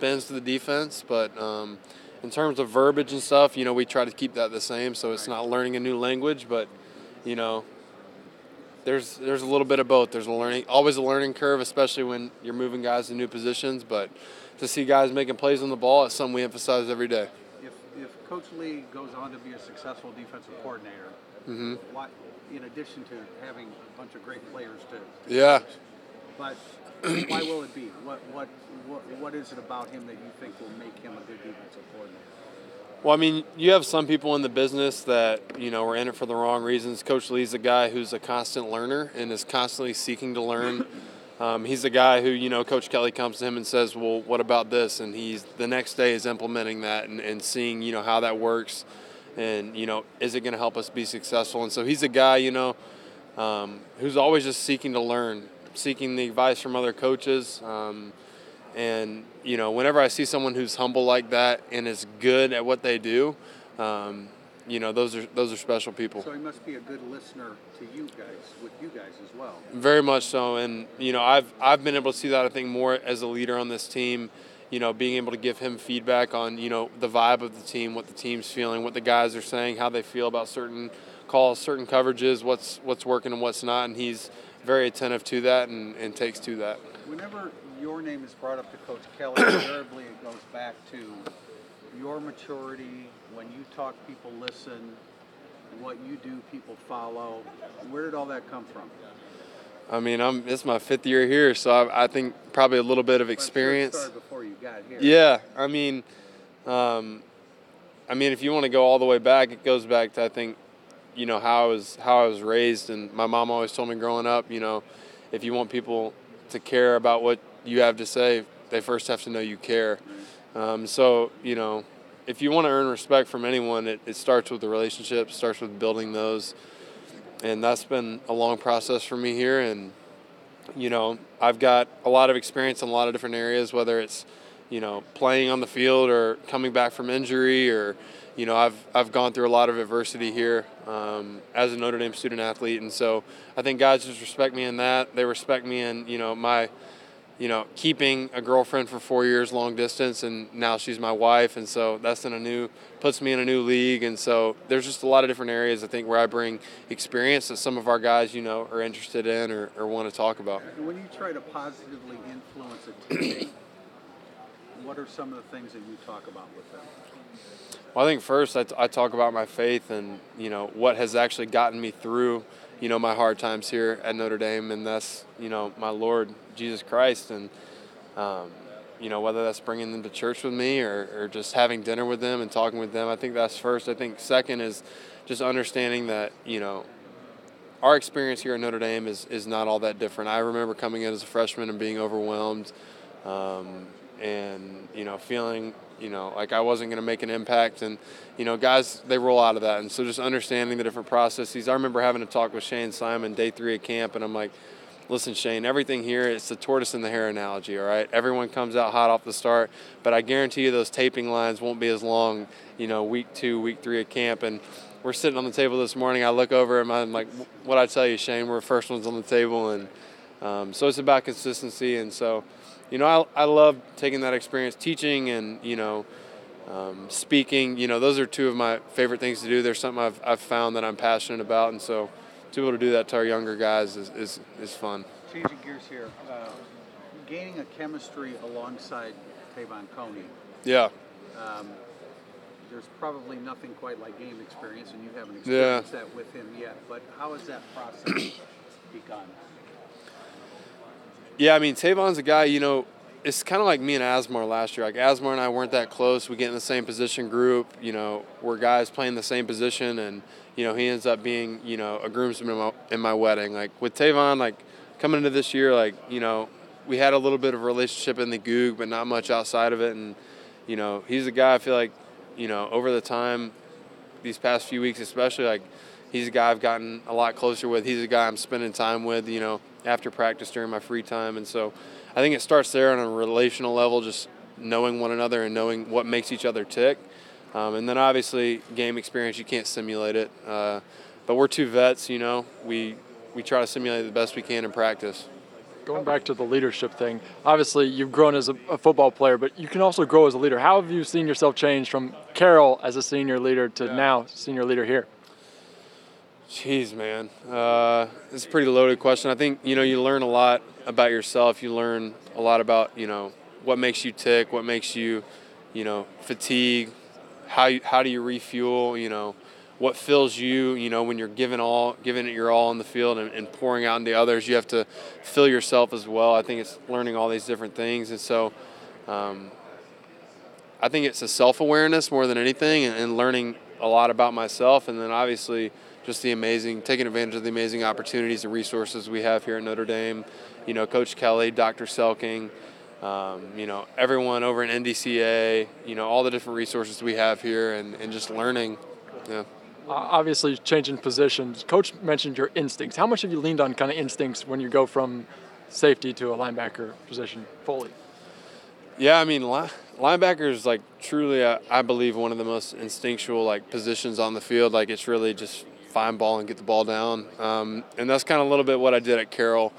spins to the defense, but in terms of verbiage and stuff, we try to keep that the same, so it's not learning a new language, but, there's a little bit of both. There's always a learning curve, especially when you're moving guys to new positions, but to see guys making plays on the ball, it's something we emphasize every day. If Coach Lee goes on to be a successful defensive coordinator, what, in addition to having a bunch of great players to coach, but why will it be? What is it about him that you think will make him a good defensive coordinator? Well, I mean, you have some people in the business that, are in it for the wrong reasons. Coach Lee's a guy who's a constant learner and is constantly seeking to learn. He's the guy who, Coach Kelly comes to him and says, well, what about this? And he's the next day is implementing that and seeing, how that works. And, is it going to help us be successful? And so he's a guy, who's always just seeking to learn, seeking the advice from other coaches. And, whenever I see someone who's humble like that and is good at what they do, those are special people. So he must be a good listener to you guys, with you guys as well. Very much so. And, I've been able to see that, I think, more as a leader on this team, being able to give him feedback on, the vibe of the team, what the team's feeling, what the guys are saying, how they feel about certain calls, certain coverages, what's working and what's not. And he's very attentive to that and takes to that. Whenever your name is brought up to Coach Kelly, invariably it goes back to your maturity. When you talk, people listen. What you do, people follow. Where did all that come from? I mean, it's my 5th year here, so I think probably a little bit of experience. I'm sure it started before you got here. Yeah, I mean, if you want to go all the way back, it goes back to, I think, how I was raised, and my mom always told me growing up, if you want people to care about what you have to say, they first have to know you care. So, if you want to earn respect from anyone, it starts with the relationship, starts with building those. And that's been a long process for me here. And, I've got a lot of experience in a lot of different areas, whether it's, playing on the field or coming back from injury or, I've gone through a lot of adversity here as a Notre Dame student athlete. And so I think guys just respect me in that. They respect me in, my keeping a girlfriend for 4 years long distance, and now she's my wife, and so that's puts me in a new league. And so there's just a lot of different areas, I think, where I bring experience that some of our guys, are interested in or want to talk about. When you try to positively influence a teammate, what are some of the things that you talk about with them? Well, I think first I talk about my faith and, what has actually gotten me through, my hard times here at Notre Dame, and that's, my Lord Jesus Christ. And, whether that's bringing them to church with me or just having dinner with them and talking with them, I think that's first. I think second is just understanding that, our experience here at Notre Dame is not all that different. I remember coming in as a freshman and being overwhelmed and, feeling, like I wasn't going to make an impact. And, guys, they roll out of that. And so just understanding the different processes. I remember having a talk with Shane Simon day 3 of camp, and I'm like, listen, Shane, everything here, it's the tortoise and the hare analogy, all right? Everyone comes out hot off the start, but I guarantee you those taping lines won't be as long, week 2, week 3 of camp. And we're sitting on the table this morning. I look over and I'm like, what'd I tell you, Shane? We're the first ones on the table. And so it's about consistency. And so, I love taking that experience, teaching and, speaking. Those are 2 of my favorite things to do. There's something I've found that I'm passionate about. And so to be able to do that to our younger guys is fun. Changing gears here, gaining a chemistry alongside Tavon Coney. Yeah. There's probably nothing quite like game experience, and you haven't experienced that with him yet. But how has that process begun? Yeah, Tavon's a guy, it's kind of like me and Asmar last year. Like, Asmar and I weren't that close. We get in the same position group. We're guys playing the same position, and, he ends up being, a groomsman in my wedding. Like, with Tavon, like, coming into this year, like, we had a little bit of a relationship in the Goog, but not much outside of it. And, he's a guy I feel like, over the time, these past few weeks especially, like, he's a guy I've gotten a lot closer with. He's a guy I'm spending time with, after practice during my free time. And so I think it starts there on a relational level, just knowing one another and knowing what makes each other tick. And then obviously game experience, you can't simulate it. But we're 2 vets, we try to simulate it the best we can in practice. Going back to the leadership thing, obviously you've grown as a football player, but you can also grow as a leader. How have you seen yourself change from Carroll as a senior leader to now senior leader here? Jeez, man. It's a pretty loaded question. I think, you learn a lot about yourself. You learn a lot about, what makes you tick, what makes you, fatigue, how do you refuel, what fills you, when you're giving it your all in the field and pouring out into others. You have to fill yourself as well. I think it's learning all these different things. And so I think it's a self-awareness more than anything and learning a lot about myself. And then obviously just taking advantage of the amazing opportunities and resources we have here at Notre Dame. Coach Kelly, Dr. Selking, everyone over in NDCA, all the different resources we have here and just learning. Yeah. Obviously, changing positions. Coach mentioned your instincts. How much have you leaned on kind of instincts when you go from safety to a linebacker position fully? Yeah, I mean, linebacker is truly, I believe, one of the most instinctual positions on the field. It's really just find ball and get the ball down, and that's kind of a little bit what I did at Carroll.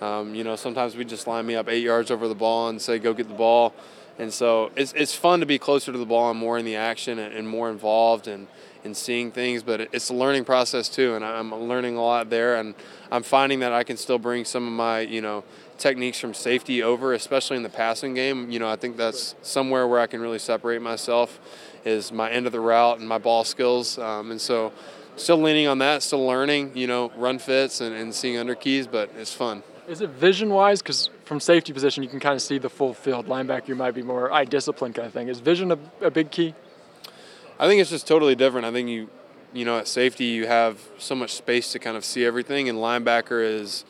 Sometimes we just line me up 8 yards over the ball and say go get the ball, and so it's fun to be closer to the ball and more in the action and more involved and seeing things, but it's a learning process too, and I'm learning a lot there, and I'm finding that I can still bring some of my, techniques from safety over, especially in the passing game. I think that's somewhere where I can really separate myself is my end of the route and my ball skills, and so still leaning on that, still learning, run fits and seeing under keys, but it's fun. Is it vision-wise? Because from safety position, you can kind of see the full field. Linebacker, you might be more eye discipline kind of thing. Is vision a big key? I think it's just totally different. I think at safety you have so much space to kind of see everything, and linebacker is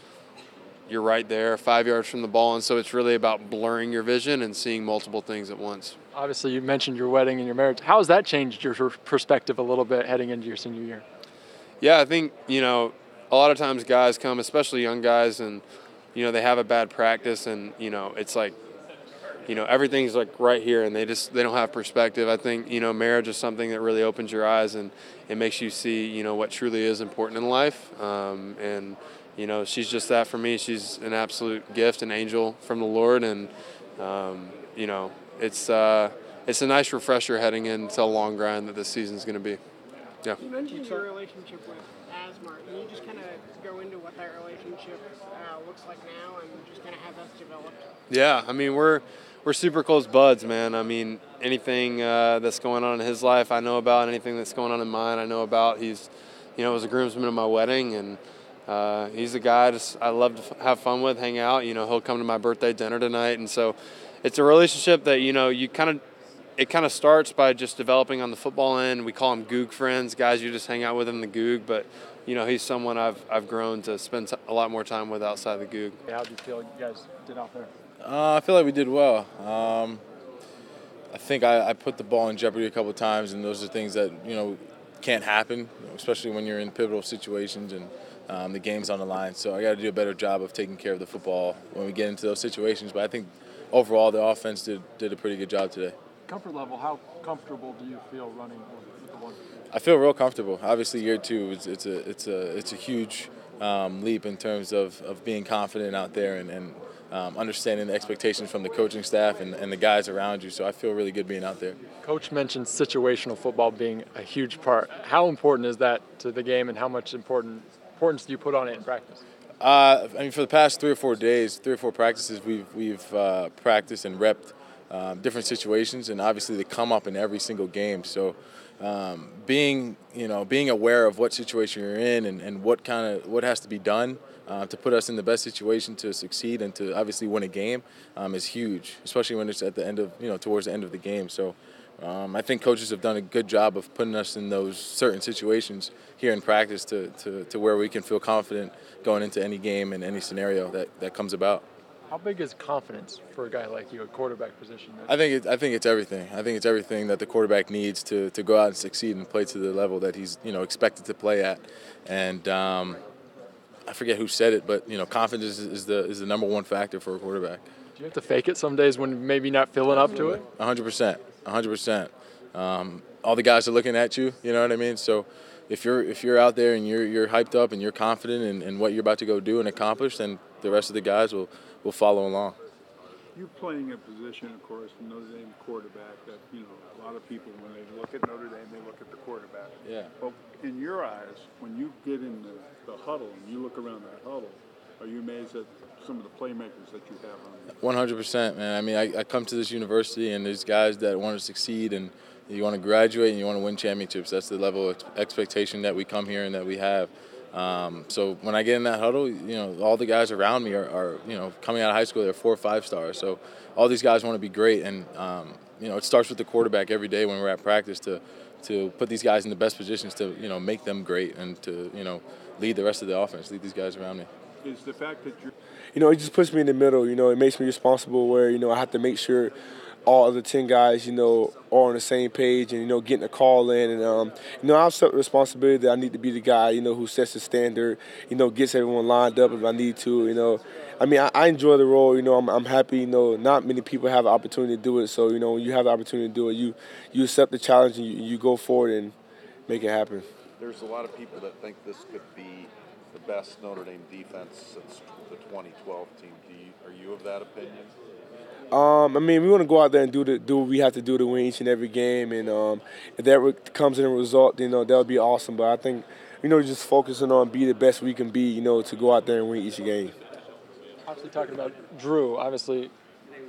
you're right there 5 yards from the ball, and so it's really about blurring your vision and seeing multiple things at once. Obviously, you mentioned your wedding and your marriage. How has that changed your perspective a little bit heading into your senior year? Yeah, I think, a lot of times guys come, especially young guys, and, they have a bad practice, and, it's everything's right here, and they don't have perspective. I think, marriage is something that really opens your eyes, and it makes you see, what truly is important in life. And, she's just that for me. She's an absolute gift, an angel from the Lord, and, it's a nice refresher heading into a long grind that this season's going to be. Yeah. You mentioned your relationship with Asmar. Can you just kind of go into what that relationship looks like now and just kind of how that's developed? Yeah, I mean, we're super close buds, man. I mean, anything that's going on in his life, I know about. Anything that's going on in mine, I know about. He's, was a groomsman at my wedding, and he's a guy I love to have fun with, hang out. He'll come to my birthday dinner tonight, and so it's a relationship that it kind of starts by just developing on the football end. We call them Goog friends, guys you just hang out with in the Goog, but he's someone I've grown to spend a lot more time with outside the Goog. How do you feel you guys did out there? I feel like we did well. I think I put the ball in jeopardy a couple of times, and those are things that can't happen, especially when you're in pivotal situations and the game's on the line. So I got to do a better job of taking care of the football when we get into those situations. But I think overall the offense did a pretty good job today. Comfort level, how comfortable do you feel running with the one? I feel real comfortable. Obviously, year two, it's a huge leap in terms of being confident out there and understanding the expectations from the coaching staff and the guys around you. So I feel really good being out there. Coach mentioned situational football being a huge part. How important is that to the game, and how much importance do you put on it in practice? I mean, for the past 3 or 4 days, 3 or 4 practices, we've practiced and repped different situations, and obviously they come up in every single game. So being aware of what situation you're in and what has to be done to put us in the best situation to succeed and to obviously win a game is huge, especially when it's at the end of towards the end of the game. So I think coaches have done a good job of putting us in those certain situations here in practice to where we can feel confident going into any game and any scenario that comes about. How big is confidence for a guy like you, a quarterback position? I think it's everything. I think it's everything that the quarterback needs to go out and succeed and play to the level that he's expected to play at. And I forget who said it, but confidence is the number one factor for a quarterback. Do you have to fake it some days when maybe not feeling up to it? 100%. All the guys are looking at you. You know what I mean? So if you're out there and you're hyped up and you're confident in what you're about to go do and accomplish, then the rest of the guys will follow along. You playing a position, of course, in Notre Dame quarterback that, you know, a lot of people, when they look at Notre Dame, they look at the quarterback. Yeah. But in your eyes, when you get in the huddle and you look around that huddle, are you amazed at some of the playmakers that you have on you? 100%, man. I mean, I come to this university, and there's guys that want to succeed, and you want to graduate, and you want to win championships. That's the level of expectation that we come here and that we have. So when I get in that huddle, you know, all the guys around me are you know, coming out of high school, they're 4 or 5 stars. So all these guys want to be great, and you know, it starts with the quarterback every day when we're at practice to put these guys in the best positions to, you know, make them great and to, you know, lead the rest of the offense, lead these guys around me. Is the fact that you're, you know, it just puts me in the middle. You know, it makes me responsible where, you know, I have to make sure all of the 10 guys, you know, are on the same page and, you know, getting a call in. And, you know, I've set the responsibility that I need to be the guy, you know, who sets the standard, you know, gets everyone lined up if I need to, you know. I mean, I enjoy the role, you know, I'm happy, you know, not many people have the opportunity to do it. So, you know, when you have the opportunity to do it, you accept the challenge and you go forward and make it happen. There's a lot of people that think this could be the best Notre Dame defense since the 2012 team. Are you of that opinion? I mean, we want to go out there and do what we have to do to win each and every game, and if that comes in a result, you know, that'll be awesome. But I think, you know, just focusing on be the best we can be, you know, to go out there and win each game. Obviously, talking about Drue, obviously,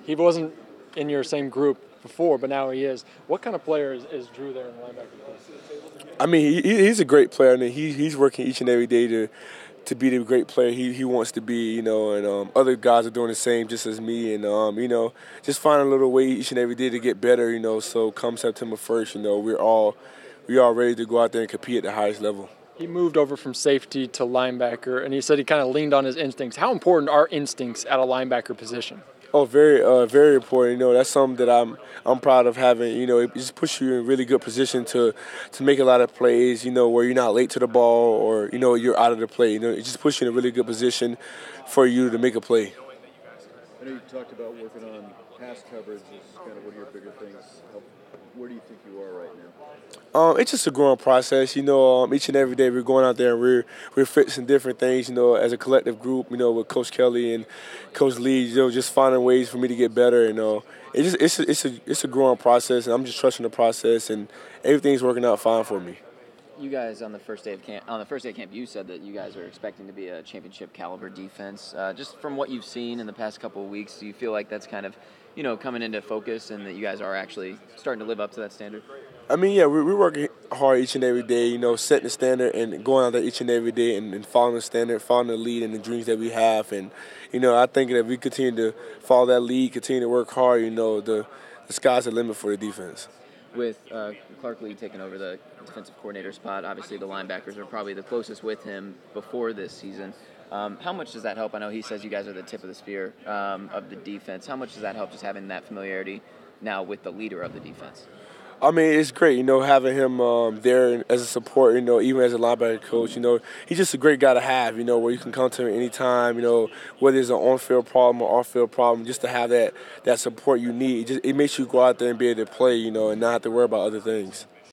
he wasn't in your same group before, but now he is. What kind of player is Drue there in the linebacker? I mean, he's a great player, and he's working each and every day to be the great player he wants to be, you know, and other guys are doing the same just as me, and, you know, just finding a little way each and every day to get better, you know, so come September 1st, you know, we are ready to go out there and compete at the highest level. He moved over from safety to linebacker, and he said he kind of leaned on his instincts. How important are instincts at a linebacker position? Oh, very important. You know, that's something that I'm proud of having. You know, it just puts you in a really good position to make a lot of plays. You know, where you're not late to the ball or, you know, you're out of the play. You know, it just puts you in a really good position for you to make a play. I know you talked about working on pass coverage as kind of one of your bigger things. Where do you think you are right now? It's just a growing process. You know, each and every day we're going out there and we're fixing different things. You know, as a collective group. You know, with Coach Kelly and Coach Lee. You know, just finding ways for me to get better. You know, it's a growing process, and I'm just trusting the process, and everything's working out fine for me. You guys on the first day of camp, you said that you guys are expecting to be a championship caliber defense. Just from what you've seen in the past couple of weeks, do you feel like that's kind of, you know, coming into focus and that you guys are actually starting to live up to that standard? I mean, yeah, we're working hard each and every day, you know, setting the standard and going out there each and every day and following the standard, following the lead and the dreams that we have. And, you know, I think that if we continue to follow that lead, continue to work hard, you know, the sky's the limit for the defense. With Clark Lee taking over the defensive coordinator spot, obviously the linebackers are probably the closest with him before this season. How much does that help? I know he says you guys are the tip of the spear of the defense. How much does that help just having that familiarity now with the leader of the defense? I mean, it's great, you know, having him there as a support, you know, even as a linebacker coach. You know, he's just a great guy to have, you know, where you can come to him anytime, you know, whether it's an on-field problem or off-field problem, just to have that support you need. It makes you go out there and be able to play, you know, and not have to worry about other things.